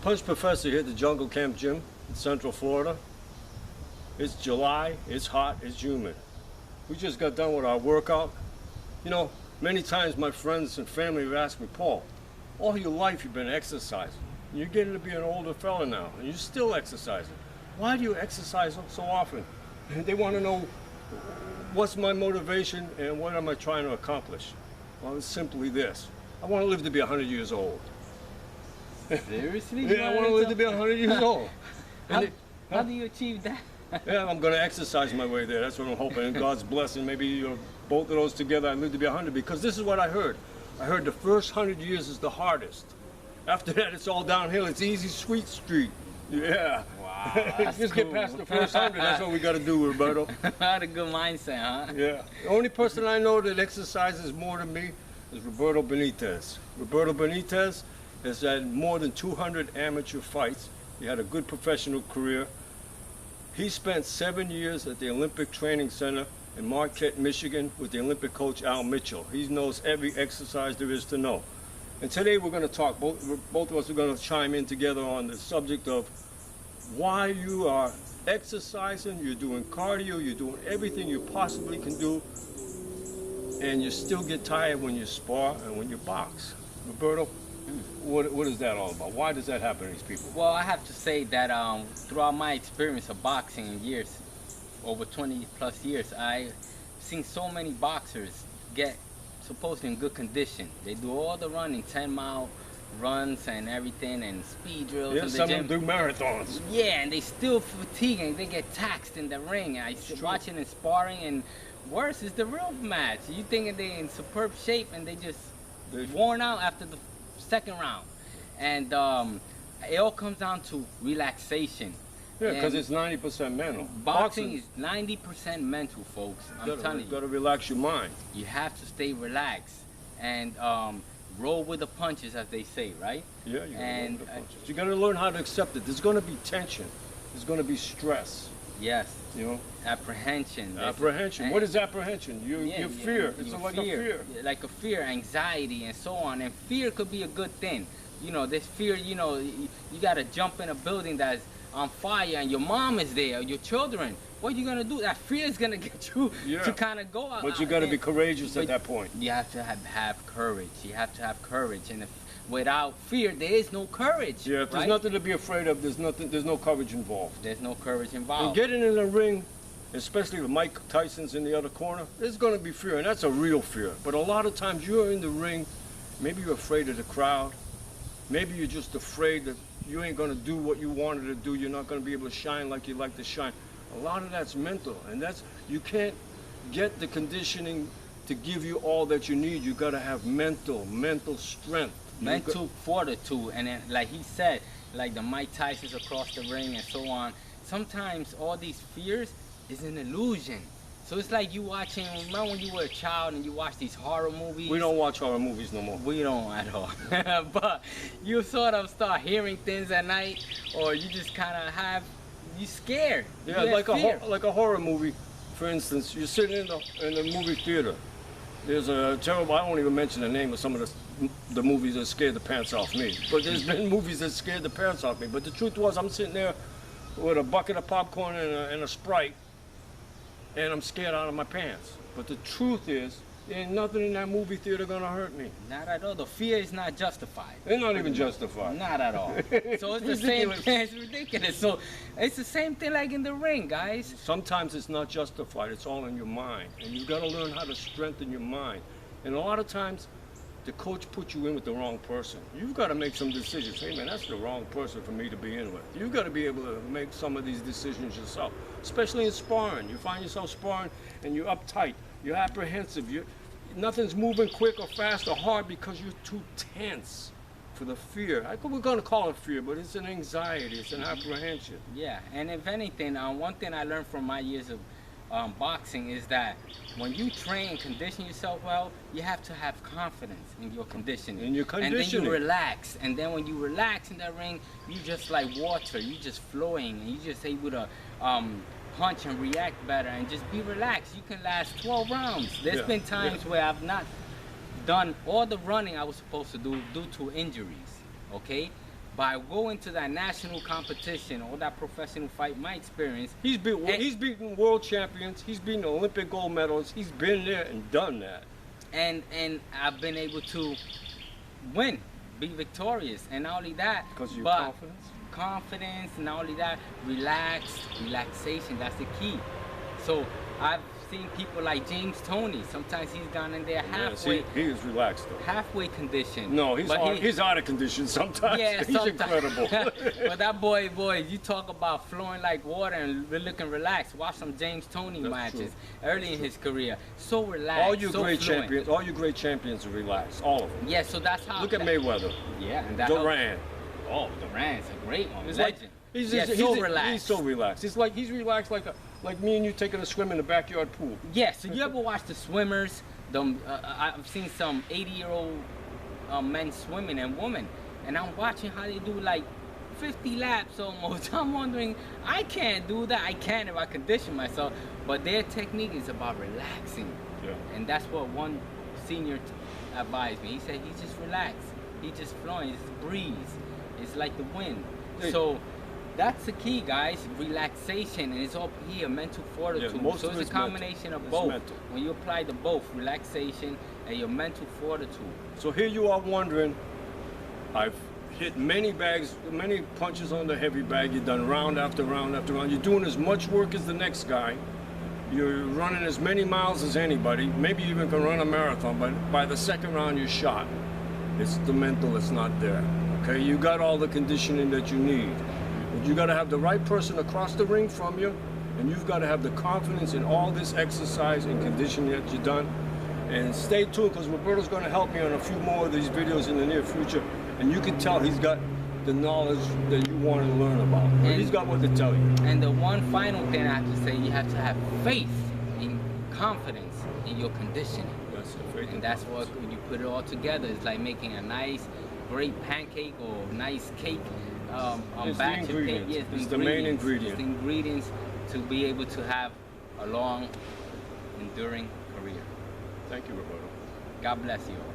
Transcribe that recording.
Punch Professor here at the Jungle Camp Gym in Central Florida. It's July, it's hot, it's humid. We just got done with our workout. You know, many times my friends and family have asked me, Paul, all your life you've been exercising. You're getting to be an older fella now, and you're still exercising. Why do you exercise so often? And they want to know what's my motivation and what am I trying to accomplish? Well, it's simply this. I want to live to be 100 years old. Seriously? Yeah, I want to live to be 100 years old. How do you achieve that? Yeah, I'm going to exercise my way there. That's what I'm hoping. And God's blessing, maybe both of those together, I live to be 100. Because this is what I heard. I heard the first 100 years is the hardest. After that, it's all downhill. It's easy, sweet street. Yeah. Wow. Just get past the first 100. That's what we got to do, Roberto. What a good mindset, huh? Yeah. The only person I know that exercises more than me is Roberto Benitez. Roberto Benitez has had more than 200 amateur fights. He had a good professional career. He spent 7 years at the Olympic Training Center in Marquette, Michigan with the Olympic coach Al Mitchell. He knows every exercise there is to know. And today we're going to talk, both of us are going to chime in together on the subject of why you are exercising, you're doing cardio, you're doing everything you possibly can do, and you still get tired when you spar and when you box. Roberto, what is that all about? Why does that happen to these people? Well, I have to say that throughout my experience of boxing in years, over 20 plus years, I've seen so many boxers get supposedly in good condition. They do all the running, 10-mile runs and everything, and speed drills. Yeah, in the some gym. of them do marathons. Yeah, and they still fatiguing. They get taxed in the ring. I watch it in sparring, and worse is the real match. You thinking they in superb shape, and they just worn out after the second round. And it all comes down to relaxation. Yeah, because it's 90% mental. Boxing is 90% mental, folks. I'm telling you. You got to relax your mind. You have to stay relaxed and roll with the punches, as they say, right? Yeah, you got to roll with the punches. You got to learn how to accept it. There's going to be tension. There's going to be stress. Yes. You know? Apprehension. Apprehension. What is apprehension? Your fear. It's like a fear. Like a fear, anxiety, and so on. And fear could be a good thing. You know, this fear, you know, you got to jump in a building that's on fire and your mom is there, or your children. What are you going to do? That fear is going to get you to kind of go out. But you got to be courageous at that point. You have to have courage. You have to have courage. And without fear, there is no courage. Yeah, if there's nothing to be afraid of, there's no courage involved. There's no courage involved. And getting in the ring, especially with Mike Tyson's in the other corner, there's going to be fear, and that's a real fear. But a lot of times you're in the ring, maybe you're afraid of the crowd, maybe you're just afraid that you ain't going to do what you wanted to do, you're not going to be able to shine like you like to shine. A lot of that's mental, and you can't get the conditioning to give you all that you need. You got to have mental strength. Mental fortitude, and then, like he said, like the Mike Tyson's across the ring and so on, sometimes all these fears is an illusion. So it's like you watching, remember when you were a child and you watch these horror movies? We don't watch horror movies no more. We don't at all. But you sort of start hearing things at night, or you just kind of you scared. Yeah, like a horror movie, for instance. You're sitting in the movie theater. There's a terrible, I won't even mention the name of some of the movies that scared the pants off me. But there's been movies that scared the pants off me. But the truth was, I'm sitting there with a bucket of popcorn and a Sprite, and I'm scared out of my pants. But the truth is, there ain't nothing in that movie theater gonna hurt me. Not at all. The fear is not justified. It's not even justified. Not at all. So it's the same thing. It's ridiculous. So it's the same thing like in the ring, guys. Sometimes it's not justified. It's all in your mind. And you've got to learn how to strengthen your mind. And a lot of times, the coach puts you in with the wrong person. You've got to make some decisions. Hey man, that's the wrong person for me to be in with. You've got to be able to make some of these decisions yourself, especially in sparring. You find yourself sparring and you're uptight, you're apprehensive, nothing's moving quick or fast or hard because you're too tense for the fear. We're going to call it fear, but it's an anxiety, it's an apprehension. Yeah, and if anything, one thing I learned from my years of boxing is that when you train and condition yourself well, you have to have confidence in your conditioning. In your conditioning. And then you relax. And then when you relax in that ring, you just like water. You just flowing, and you just able to punch and react better and just be relaxed. You can last 12 rounds. There's been times where I've not done all the running I was supposed to do due to injuries. Okay? by going to that national competition or that professional fight, my experience, He's beaten world champions. He's beaten Olympic gold medalists. He's been there and done that. and I've been able to win, be victorious, and not only that, Because of your but confidence? not only that, relaxation, that's the key. So I've seen people like James Toney, sometimes he's gone in there halfway, Yeah, he is relaxed though. halfway conditioned. No, But he's out of condition sometimes. yeah, He's incredible. But that boy, you talk about flowing like water and looking relaxed. Watch some James Toney That's matches true. early in his career. So relaxed, all you so great fluent. champions, all you great champions are relaxed. All of them. Yeah, so that's how. Look at Mayweather, Yeah, and that helps. Durant. Oh, Durant's a great one. It's Legend. like he's so relaxed. He's so relaxed. He's relaxed like me and you taking a swim in the backyard pool. Yeah, so you ever watch the swimmers? I've seen some 80-year-old men swimming and women, and I'm watching how they do like 50 laps almost. I'm wondering, I can't do that. I can if I condition myself, but their technique is about relaxing. Yeah. And that's what one senior advised me. He said he's just relaxed. He's just flowing. It's breeze. It's like the wind. Hey. So that's the key, guys. Relaxation, and it's all here, mental fortitude. Yeah, most so of it's a it's mental. combination of It's both. mental. When you apply the both, relaxation and your mental fortitude. So here you are wondering, I've hit many punches on the heavy bag. You've done round after round after round. You're doing as much work as the next guy. You're running as many miles as anybody. Maybe you even can run a marathon, but by the second round you're shot. It's the mental that's not there. Okay, you got all the conditioning that you need. But you got to have the right person across the ring from you, and you've got to have the confidence in all this exercise and conditioning that you've done. And stay tuned, because Roberto's going to help me on a few more of these videos in the near future. And you can tell he's got the knowledge that you want to learn about. And he's got what to tell you. And the one final thing I have to say, you have to have faith and confidence in your conditioning. That's the faith. And that's what, when you put it all together, it's like making a nice, great pancake or nice cake. It's the batch of cake. ingredients. Yes, It's the main ingredient. It's the ingredients to be able to have a long, enduring career. Thank you, Roberto. God bless you all.